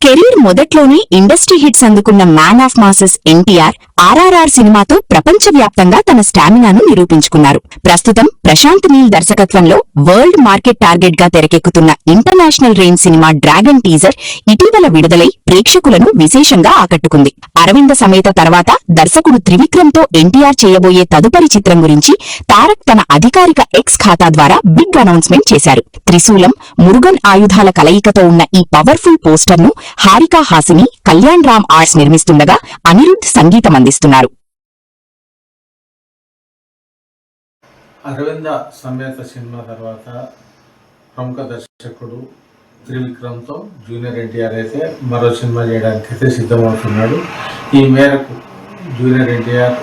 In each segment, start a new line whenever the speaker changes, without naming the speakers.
Career మొదట్లోనే industry hits అందుకున్న man of masses NTR RRR సినిమాతో ప్రపంచవ్యాప్తంగా తన స్టామినాను నిరూపించుకున్నారు. ప్రస్తుతం ప్రశాంత్ నీల్ దర్శకత్వంలో వరల్డ్ మార్కెట్ టార్గెట్ గా తెరకెక్కుతున్న international range cinema dragon teaser ఇటీవల విడుదలై ప్రేక్షకులను విశేషంగా ఆకట్టుకుంది. అరవింద సమేత తర్వాత దర్శకుడు త్రివిక్రమ్ తో ఎన్టీఆర్ చేయబోయే తదుపరి చిత్రం గురించి తారక్ తన అధికారిక ఎక్స్ ఖాతా ద్వారా బిగ్ అనౌన్స్మెంట్ చేశారు. త్రిశూలం, మురుగన్ ఆయుధాల కలయికతో ఉన్న ఈ పవర్ఫుల్ పోస్టర్ ను హారికా హాసిని, కళ్యాణ్ రామ్ ఆర్ట్స్ నిర్మిస్తుండగా అనిరుద్ధ్ సంగీతం అందిస్తున్నారు.
అరవింద సమేత సినిమా తర్వాత ప్రముఖ దర్శకుడు త్రివిక్రమ్తో జూనియర్ ఎన్టీఆర్ అయితే మరో సినిమా చేయడానికి అయితే సిద్ధమవుతున్నాడు. ఈ మేరకు జూనియర్ ఎన్టీఆర్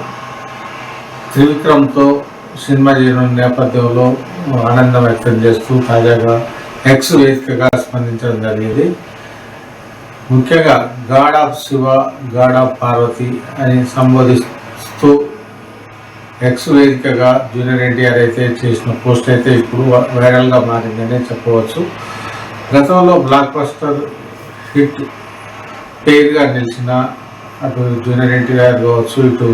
త్రివిక్రమ్తో సినిమా చేయడం నేపథ్యంలో ఆనందం వ్యక్తం చేస్తూ తాజాగా ఎక్స్ వేదికగా స్పందించడం జరిగింది. ముఖ్యంగా god of Shiva, god of Parvati అని సంబోధిస్తూ ఎక్స్ వేదికగా జూనియర్ ఎన్టీఆర్ అయితే చేసిన పోస్ట్ అయితే ఇప్పుడు వైరల్గా మారిందనే చెప్పవచ్చు. గతంలో బ్లాక్ బస్టర్ హిట్ పేరుగా నిలిచిన అటు జూనియర్ ఎన్టీఆర్ కావచ్చు, ఇటు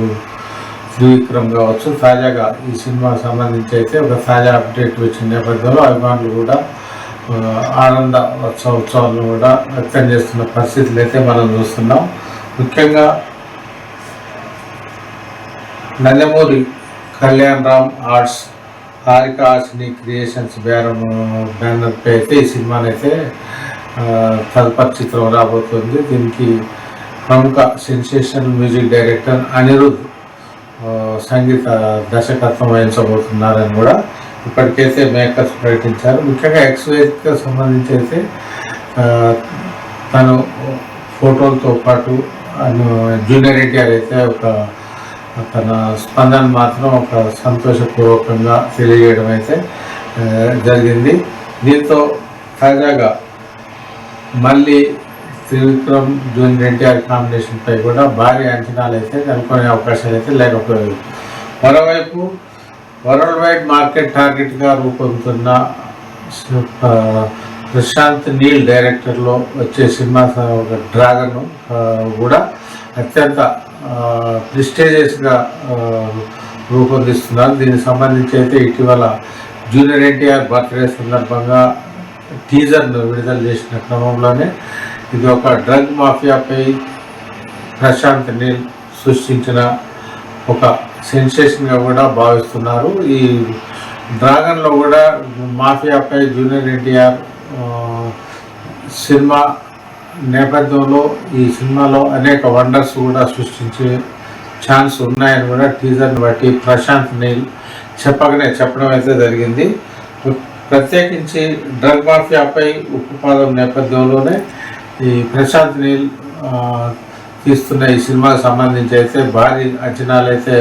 త్రివిక్రమ్ కావచ్చు, తాజాగా ఈ సినిమా సంబంధించి అయితే ఒక తాజా అప్డేట్ వచ్చిన నేపథ్యంలో అభిమానులు కూడా ఆనంద ఉత్సవాలను కూడా వ్యక్తం చేస్తున్న పరిస్థితులు అయితే మనం చూస్తున్నాం. ముఖ్యంగా Nandamuri Kalyan Ram arts, Harika Hassine creations banner పై అయితే ఈ సినిమానైతే తదుపరి చిత్రం రాబోతుంది. దీనికి ప్రముఖ సెన్సేషనల్ మ్యూజిక్ డైరెక్టర్ అనిరుద్ధ్ సంగీత దర్శకత్వం వహించబోతున్నారని కూడా ఇప్పటికైతే మేకర్స్ ప్రకటించారు. ముఖ్యంగా ఎక్స్ వేదికకు సంబంధించి అయితే తను ఫోటోలతో పాటు జూనియర్ ఎన్టీఆర్ అయితే తన స్పందన మాత్రం ఒక సంతోషపూర్వకంగా తెలియజేయడం అయితే జరిగింది. దీంతో తాజాగా మళ్ళీ త్రివిక్రమ్ జూనియర్ ఎన్టీఆర్ కాంబినేషన్పై కూడా భారీ అంచనాలు అయితే నెలకొనే అవకాశాలు అయితే లేకపోయాయి. మరోవైపు వరల్డ్ వైడ్ మార్కెట్ టార్గెట్గా రూపొందుతున్న ప్రశాంత్ నీల్ డైరెక్టర్లో వచ్చే సినిమా డ్రాగన్ కూడా అత్యంత ప్రిస్టేజియస్గా రూపొందిస్తున్నారు. దీనికి సంబంధించి అయితే ఇటీవల జూనియర్ ఎన్టీఆర్ బర్త్డే సందర్భంగా టీజర్ను విడుదల చేసిన క్రమంలోనే ఇది ఒక డ్రగ్ మాఫియాపై ప్రశాంత్ నీల్ సృష్టించిన ఒక సెన్సేషన్గా కూడా భావిస్తున్నారు. ఈ డ్రాగన్లో కూడా మాఫియాపై జూనియర్ ఎన్టీఆర్ సినిమా నేపథ్యంలో ఈ సినిమాలో అనేక వండర్స్ కూడా సృష్టించే ఛాన్స్ ఉన్నాయని కూడా టీజర్ని బట్టి ప్రశాంత్ నీల్ చెప్పడం అయితే జరిగింది. ప్రత్యేకించి డ్రగ్ మాఫియాపై ఉక్కుపాదం నేపథ్యంలోనే ఈ ప్రశాంత్ నీల్ తీస్తున్న ఈ సినిమాకు సంబంధించి అయితే భారీ అంచనాలు అయితే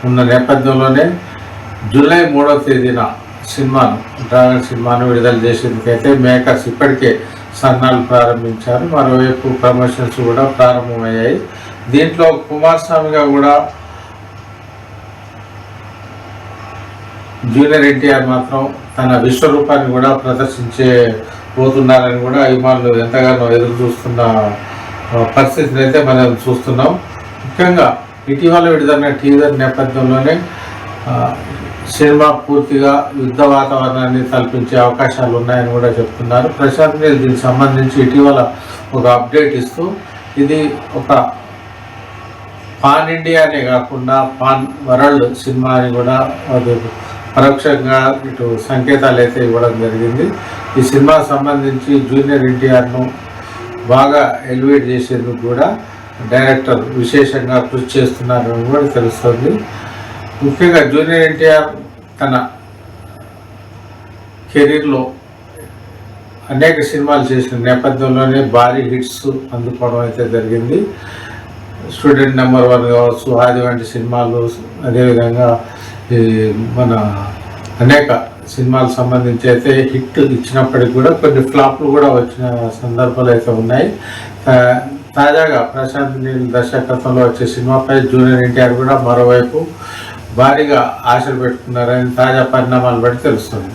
ఉన్న నేపథ్యంలోనే జూలై 3వ తేదీన డ్రాగన్ సినిమాను విడుదల చేసేందుకైతే మేకర్స్ ఇప్పటికే సన్నాలు ప్రారంభించారు. మరోవైపు ప్రమోషన్స్ కూడా ప్రారంభమయ్యాయి. దీంట్లో కుమారస్వామిగా కూడా జూనియర్ ఎన్టీఆర్ మాత్రం తన విశ్వరూపాన్ని కూడా ప్రదర్శించబోతున్నారని కూడా అభిమానులు ఎంతగానో ఎదురు చూస్తున్న పరిస్థితిని అయితే మనం చూస్తున్నాం. ముఖ్యంగా ఇటీవల విడుదలైన టీజర్ నేపథ్యంలోనే సినిమా పూర్తిగా యుద్ధ వాతావరణాన్ని కల్పించే అవకాశాలు ఉన్నాయని కూడా చెప్తున్నారు. ప్రశాంత్ నీల్ దీనికి సంబంధించి ఇటీవల ఒక అప్డేట్ ఇస్తూ ఇది ఒక పాన్ ఇండియానే కాకుండా పాన్ వరల్డ్ సినిమా అని కూడా పరోక్షంగా ఇటు సంకేతాలు అయితే ఇవ్వడం జరిగింది. ఈ సినిమాకు సంబంధించి జూనియర్ ఎన్టీఆర్ను బాగా ఎలివేట్ చేసేందుకు కూడా డైరెక్టర్ విశేషంగా కృషి చేస్తున్నారని కూడా తెలుస్తుంది. ముఖ్యంగా జూనియర్ ఎన్టీఆర్ తన కెరీర్లో అనేక సినిమాలు చేసిన నేపథ్యంలోనే భారీ హిట్స్ అందుకోవడం అయితే జరిగింది. స్టూడెంట్ నెంబర్ 1 కావచ్చు, ఆది వంటి సినిమాలు, అదేవిధంగా మన అనేక సినిమాలకు సంబంధించి అయితే హిట్ ఇచ్చినప్పటికీ కూడా కొన్ని ఫ్లాప్లు కూడా వచ్చిన సందర్భాలు అయితే ఉన్నాయి. తాజాగా ప్రశాంత్ నీల్ దర్శకత్వంలో వచ్చే సినిమాపై జూనియర్ ఎన్టీఆర్ కూడా మరోవైపు భారీగా ఆశలు పెట్టుకున్నారని తాజా పరిణామాలు బట్టి తెలుస్తుంది.